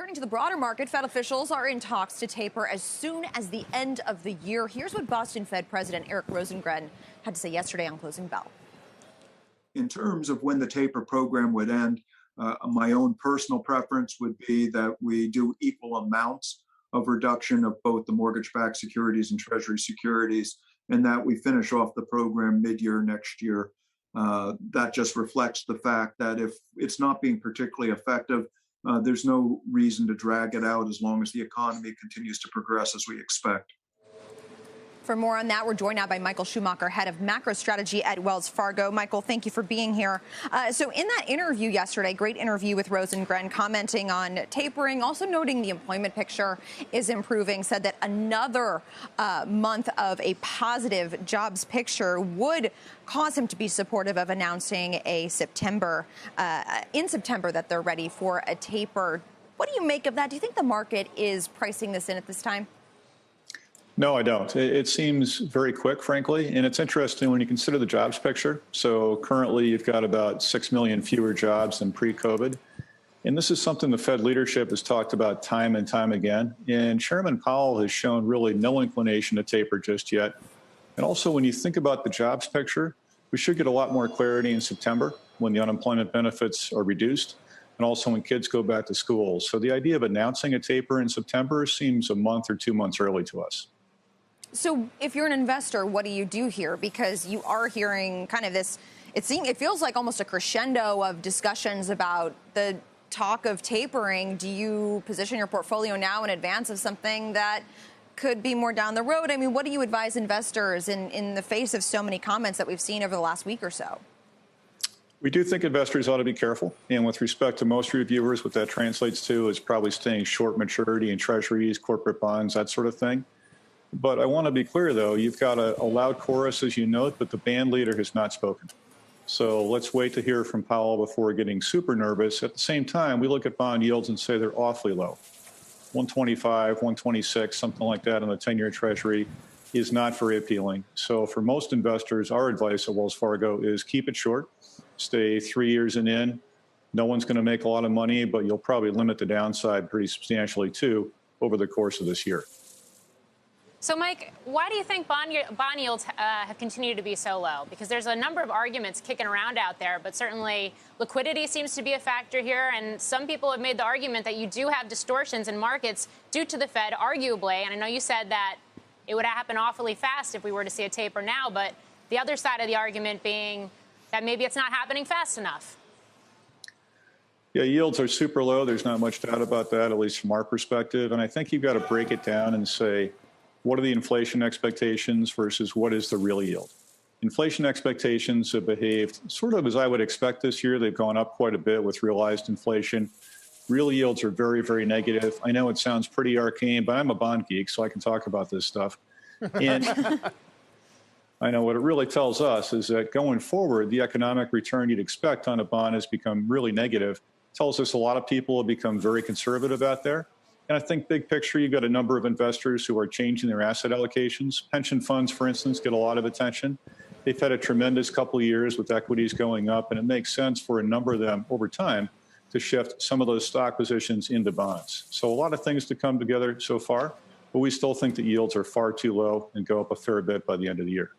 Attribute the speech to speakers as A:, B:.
A: Turning to the broader market, Fed officials are in talks to taper as soon as the end of the year. Here's what Boston Fed President Eric Rosengren had to say yesterday on Closing Bell.
B: In terms of when the taper program would end, my own personal preference would be that we do equal amounts of reduction of both the mortgage-backed securities and Treasury securities, and that we finish off the program mid-year next year. That just reflects the fact that if it's not being particularly effective, there's no reason to drag it out as long as the economy continues to progress as we expect.
A: For more on that, we're joined now by Michael Schumacher, head of macro strategy at Wells Fargo. Michael, thank you for being here. So in that interview yesterday, great interview with Rosengren, commenting on tapering, also noting the employment picture is improving, said that another month of a positive jobs picture would cause him to be supportive of announcing in September that they're ready for a taper. What do you make of that? Do you think the market is pricing this in at this time?
C: No, I don't. It seems very quick, frankly, and it's interesting when you consider the jobs picture. So currently you've got about 6 million fewer jobs than pre-COVID. And this is something the Fed leadership has talked about time and time again. And Chairman Powell has shown really no inclination to taper just yet. And also, when you think about the jobs picture, we should get a lot more clarity in September when the unemployment benefits are reduced, and also when kids go back to school. So the idea of announcing a taper in September seems a month or 2 months early to us.
A: So if you're an investor, what do you do here? Because you are hearing kind of this, it feels like almost a crescendo of discussions about the talk of tapering. Do you position your portfolio now in advance of something that could be more down the road? I mean, what do you advise investors in the face of so many comments that we've seen over the last week or so?
C: We do think investors ought to be careful. And with respect to most reviewers, what that translates to is probably staying short maturity in treasuries, corporate bonds, that sort of thing. But I want to be clear, though, you've got a loud chorus, as you note, but the band leader has not spoken. So let's wait to hear from Powell before getting super nervous. At the same time, we look at bond yields and say they're awfully low. 125, 126, something like that on the 10-year Treasury is not very appealing. So for most investors, our advice at Wells Fargo is keep it short, stay 3 years and in. No one's going to make a lot of money, but you'll probably limit the downside pretty substantially, too, over the course of this year.
D: So, Mike, why do you think bond yields have continued to be so low? Because there's a number of arguments kicking around out there, but certainly liquidity seems to be a factor here. And some people have made the argument that you do have distortions in markets due to the Fed, arguably. And I know you said that it would happen awfully fast if we were to see a taper now. But the other side of the argument being that maybe it's not happening fast enough.
C: Yeah, yields are super low. There's not much doubt about that, at least from our perspective. And I think you've got to break it down and say, what are the inflation expectations versus what is the real yield? Inflation expectations have behaved sort of as I would expect this year. They've gone up quite a bit with realized inflation. Real yields are very, very negative. I know it sounds pretty arcane, but I'm a bond geek, so I can talk about this stuff. And I know what it really tells us is that going forward, the economic return you'd expect on a bond has become really negative. It tells us a lot of people have become very conservative out there. And I think big picture, you've got a number of investors who are changing their asset allocations. Pension funds, for instance, get a lot of attention. They've had a tremendous couple of years with equities going up, and it makes sense for a number of them over time to shift some of those stock positions into bonds. So a lot of things to come together so far, but we still think that yields are far too low and go up a fair bit by the end of the year.